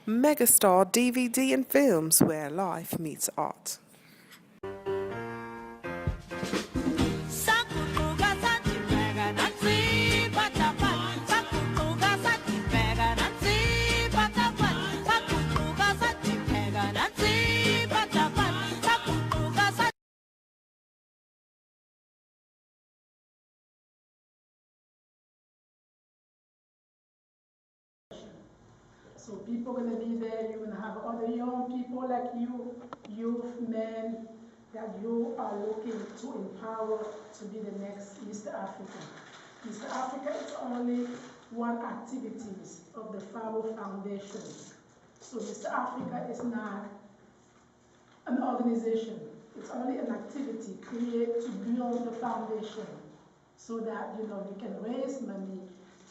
Megastar DVD and Films, where life meets art. So people are going to be there. You're going to have other young people like you, youth, men, that you are looking to empower to be the next Mr. Africa. Mr. Africa is only one activity of the FABO Foundation. So Mr. Africa is not an organization. It's only an activity created to build the foundation so that you can raise money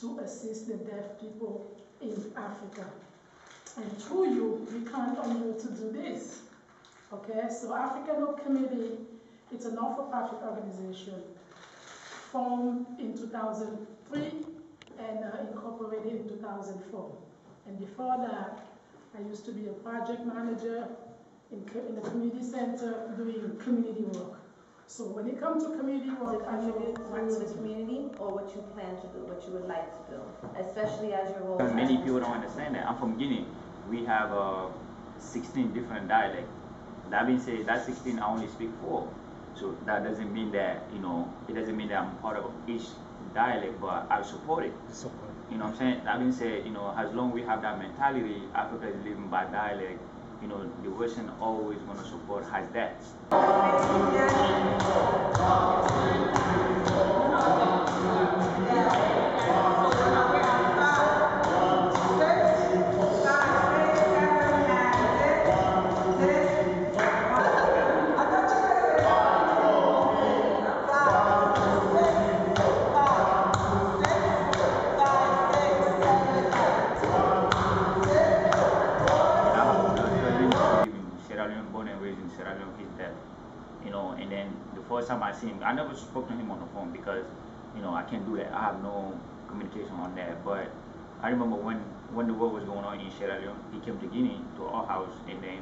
to assist the deaf people in Africa. And through you, we count on you to do this. Okay, so African Hope Committee, it's a not-for-profit organization formed in 2003 and incorporated in 2004. And before that, I used to be a project manager in a community center doing community work. So when it comes to community work, I know what to the community or what you plan to do, what you would like to do, especially as your role. Many people don't understand that. I'm from Guinea. We have 16 different dialects. That being said, that 16 I only speak 4. So that doesn't mean that, it doesn't mean that I'm part of each dialect, but I support it. You know what I'm saying? That being said, as long as we have that mentality, Africa is living by dialect, the Western always going to support has that. Born and raised in Sierra Leone, he's deaf. And then the first time I see him, I never spoke to him on the phone because, I can't do that. I have no communication on that. But I remember when the war was going on in Sierra Leone, he came to Guinea, to our house, and then,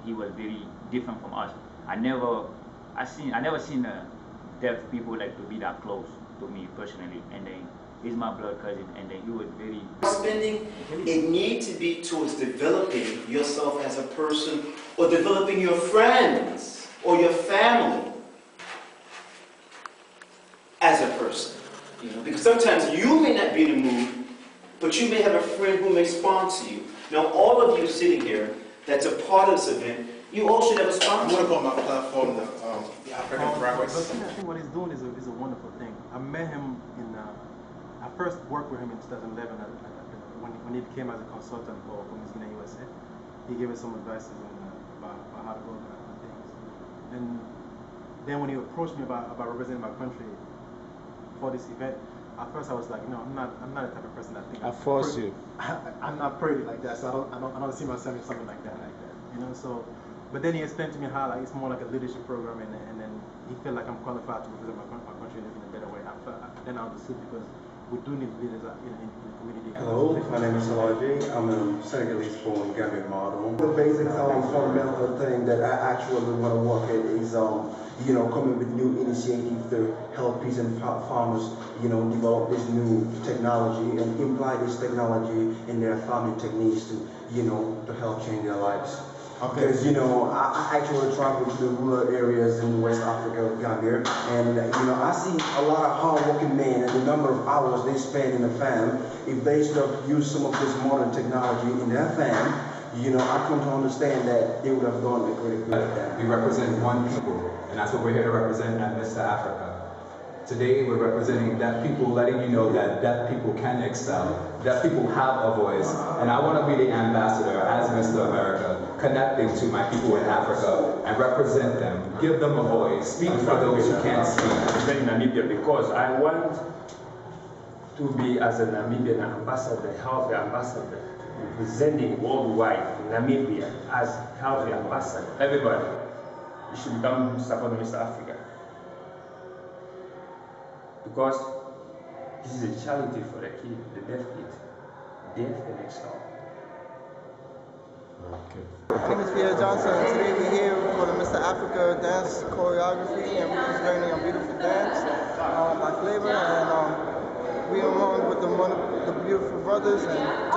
he was very different from us. I never seen deaf people like to be that close to me personally. And then he's my blood cousin, and then he was very... Spending, it needs to be towards developing yourself as a person or developing your friends or your family as a person. Because sometimes you may not be in the mood, but you may have a friend who may sponsor you. Now all of you sitting here that's a part of this event, you all should have a sponsor. I want to put my platform, the African Progress. I think what he's doing is a wonderful thing. I met him I first worked with him in 2011 when he became as a consultant for Miss Guinea USA. He gave us some advice about how to go about things. And then when he approached me about representing my country for this event, at first I was like, I'm not the type of person that thinks. I force you. I'm not pretty like that, so I don't see myself in something like that. So. But then he explained to me how it's more like a leadership program, and then he felt like I'm qualified to represent my country in a better way. Then I understood because we do need leaders in the community. Hello, my name is Salaji. I'm a Senegalese-born Gambian model. The basic fundamental thing that I actually want to work at is coming with new initiatives to help peasant farmers, develop this new technology and imply this technology in their farming techniques to help change their lives. Because, I actually travel to the rural areas in West Africa, Gambia, and, I see a lot of hard-working men and the number of hours they spend in the farm. If they should have used some of this modern technology in their farm, I come to understand that they would have done a great good at that. We represent one people, and that's what we're here to represent at Mr. Africa. Today, we're representing deaf people, letting you know that deaf people can excel. Deaf people have a voice, and I want to be the ambassador as Mr. America, connecting to my people in Africa and represent them, give them a voice, speak for those who can't speak. In Namibia, because I want to be as a Namibian ambassador, healthy ambassador, representing worldwide Namibia as healthy ambassador. Everybody, you should become support Mr. Africa. Because this is a charity for the kid, the deaf kid, deaf and excel. Okay. My name is Pierre Johnson, and today we're here for the Mr. Africa dance choreography, and we're just learning a beautiful dance by Flavor, and we're along with the beautiful brothers, and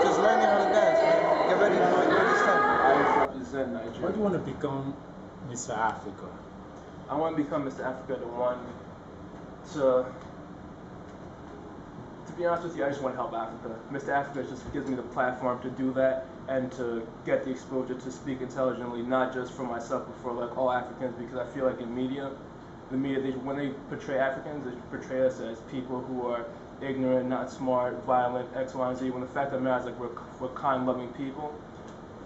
just learning how to dance, man. Get ready for this time. I represent Nigeria. Why do you want to become Mr. Africa? I want to become Mr. Africa, the one to be honest with you, I just want to help Africa. Mr. Africa just gives me the platform to do that and to get the exposure to speak intelligently, not just for myself, but for like all Africans, because I feel like in media, when they portray Africans, they portray us as people who are ignorant, not smart, violent, X, Y, and Z, when the fact of the matter is like we're kind, loving people,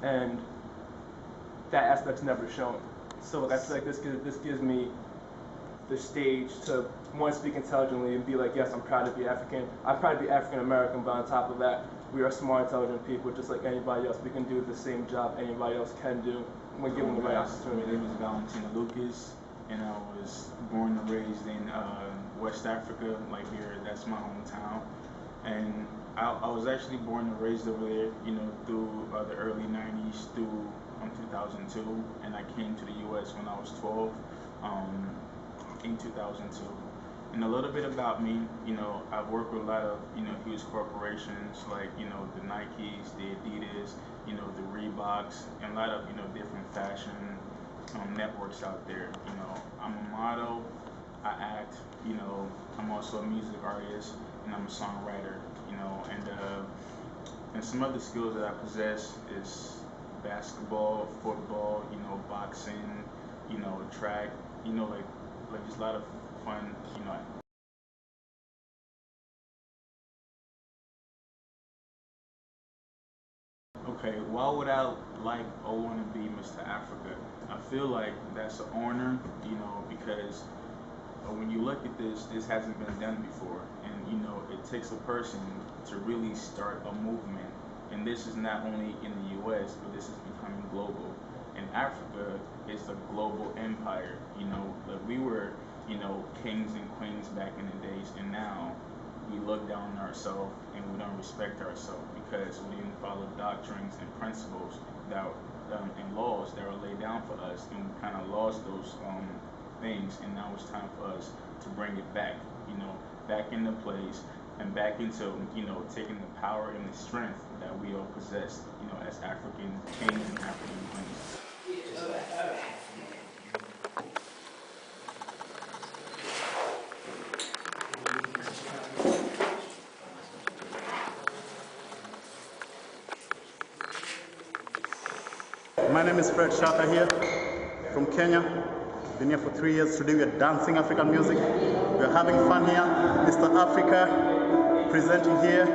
and that aspect's never shown. So like, I feel like this gives me the stage to, one, speak intelligently and be like, yes, I'm proud to be African. I'm proud to be African American, but on top of that, we are smart, intelligent people, just like anybody else. We can do the same job anybody else can do when given the right opportunity. My name is Valentina Lucas, and I was born and raised in West Africa, like here, that's my hometown. And I was actually born and raised over there, you know, through the early 90s through 2002, and I came to the US when I was 12. In 2002. And a little bit about me, you know, I've worked with a lot of, you know, huge corporations like, you know, the Nikes, the Adidas, you know, the Reeboks, and a lot of, you know, different fashion networks out there. You know, I'm a model, I act, you know, I'm also a music artist, and I'm a songwriter, you know, and some other skills that I possess is basketball, football, you know, boxing, you know, track, you know, like just a lot of fun, you know. Okay, why would I like or want to be Mr. Africa? I feel like that's an honor, you know, because when you look at this hasn't been done before, and you know, it takes a person to really start a movement, and this is not only in the US, but this is becoming global. And Africa is a global empire, you know, like we were, you know, kings and queens back in the days, and now we look down on ourselves and we don't respect ourselves because we didn't follow doctrines and principles that and laws that were laid down for us, and we kind of lost those things, and now it's time for us to bring it back, you know, back into place and back into, you know, taking the power and the strength that we all possess, you know, as African kings and African queens. My name is Fred Shaka here from Kenya. Been here for 3 years. Today we are dancing African music. We are having fun here. Mr. Africa presenting here.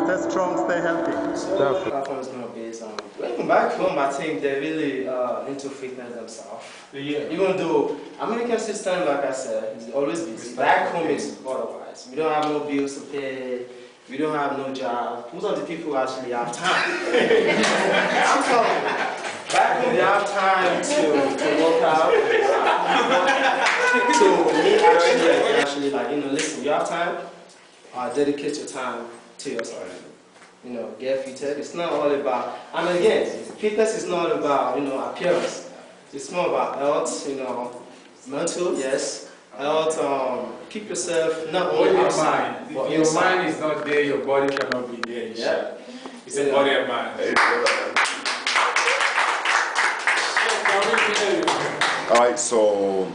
Stay strong, stay healthy. So the platform is going to be welcome back home. I think they're really into fitness themselves. Yeah. Even though American system, like I said, is always busy. Back home is otherwise. We don't have no bills to pay. We don't have no job. Most of the people actually have time. I'm telling you, back home they have time to work out. So me actually like, you know, listen, you have time, dedicate your time to yourself. You know, get fitted. It's not all about, and again, fitness is not about, you know, appearance. It's more about health, you know, mental, yes. Health, keep yourself not only outside, but your mind is not there, your body cannot be there. Yeah. It's a body and mind. Alright, so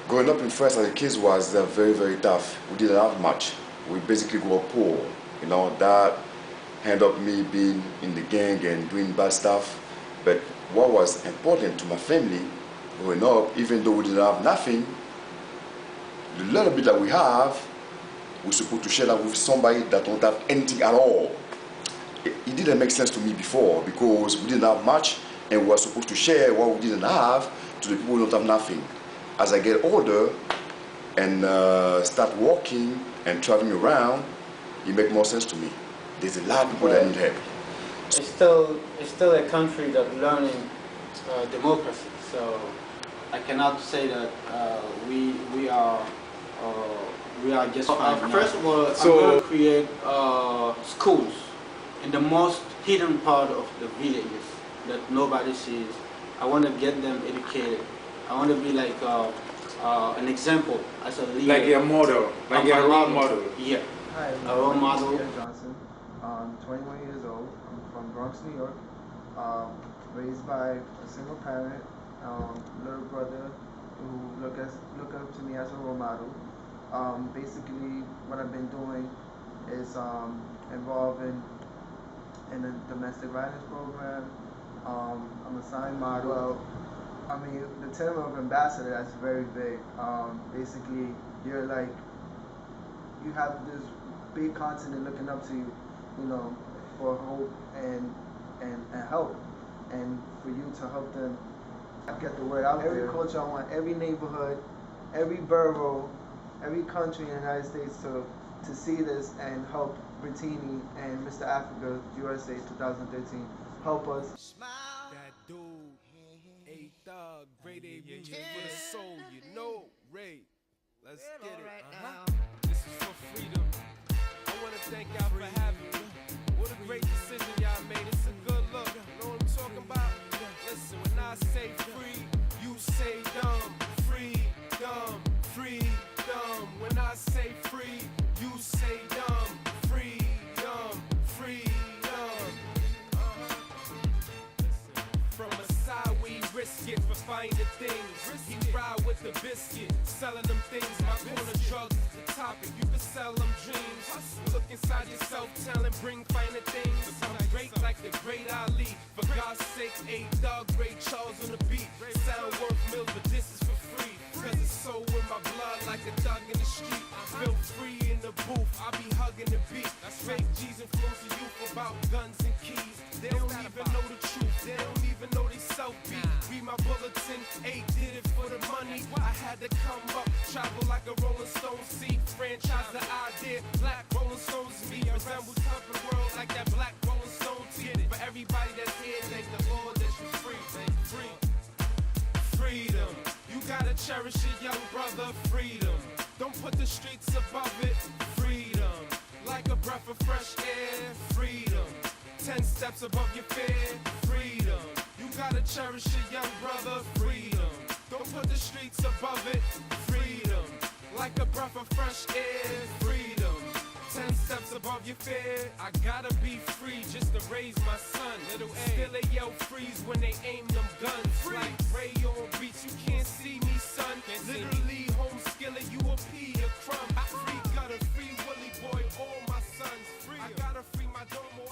growing up in France as a kid was very, very tough. We didn't have much. We basically grew up poor. You know, that ended up me being in the gang and doing bad stuff. But what was important to my family growing up, even though we didn't have nothing, the little bit that we have, we're supposed to share that with somebody that don't have anything at all. It didn't make sense to me before because we didn't have much and we were supposed to share what we didn't have to the people who don't have nothing. As I get older and start walking and traveling around, it makes more sense to me. There's a lot of people that need help. It's still a country that's learning democracy, so I cannot say that we are just fine. First of all, I'm going to create schools in the most hidden part of the villages that nobody sees. I want to get them educated. I want to be like an example as a leader. Like your model, like your role model. Yeah. Hi, a role model. I'm Johnson. I'm 21 years old. I'm from Bronx, New York. Raised by a single parent, little brother who look up to me as a role model. Basically, what I've been doing is involved in a domestic violence program. I'm a sign model. Well, I mean, the term of ambassador, that's very big. Basically, you're like, you have this big continent looking up to you, you know, for hope and help, and for you to help them get the word out there. Every culture, I want every neighborhood, every borough, every country in the United States to see this and help BERTINI and Mr. Africa USA 2013 help us. That dude, A-Thug, great A music for the soul, you know, Ray. Let's get it. This is for freedom. I want to thank y'all for having me. What a great decision y'all made. It's a good look. You know what I'm talking about? Listen, when I say free, you say dumb. Free, dumb, free, dumb. When I say free, you say dumb. Free, dumb, free, dumb. From a side we risk it for finding things. He ride with the biscuit, selling them things. My corner drugs is the topic. You can sell them dreams. Look inside yourself, talent, bring finer things. I'm great like the great Ali. For God's sake, A-Thug, Ray Charles on the beat. Sound worth millions, but this is for free. Cause it's so in my blood like a thug in the street. Feel free in the booth, I be hugging the beat. Fake G's influencing youth about guns and keys. They don't even know the truth, they don't even know they self-beat. Read my bulletin, A did it for the money. I had to come up, travel like a Rolling Stone. See, franchise the idea, black Rolling Stones me. Resembles the world like that black Rolling Stone tee. For everybody that's here, thank the Lord that you're free. Free. Freedom. You gotta cherish your young brother, freedom. Don't put the streets above it, freedom. Like a breath of fresh air, freedom. 10 steps above your fear, freedom. You gotta cherish your young brother, freedom. Don't put the streets above it, freedom. Like a breath of fresh air, freedom. 10 steps above your fear. I gotta be free just to raise my son. Little A. Still they yell freeze when they aim them guns. Free. Like Ray on beats, you can't see me, son. Literally home skillet, you a pea, a crumb. Free gutter, free Willie boy, all my sons. Free. I gotta free my domo.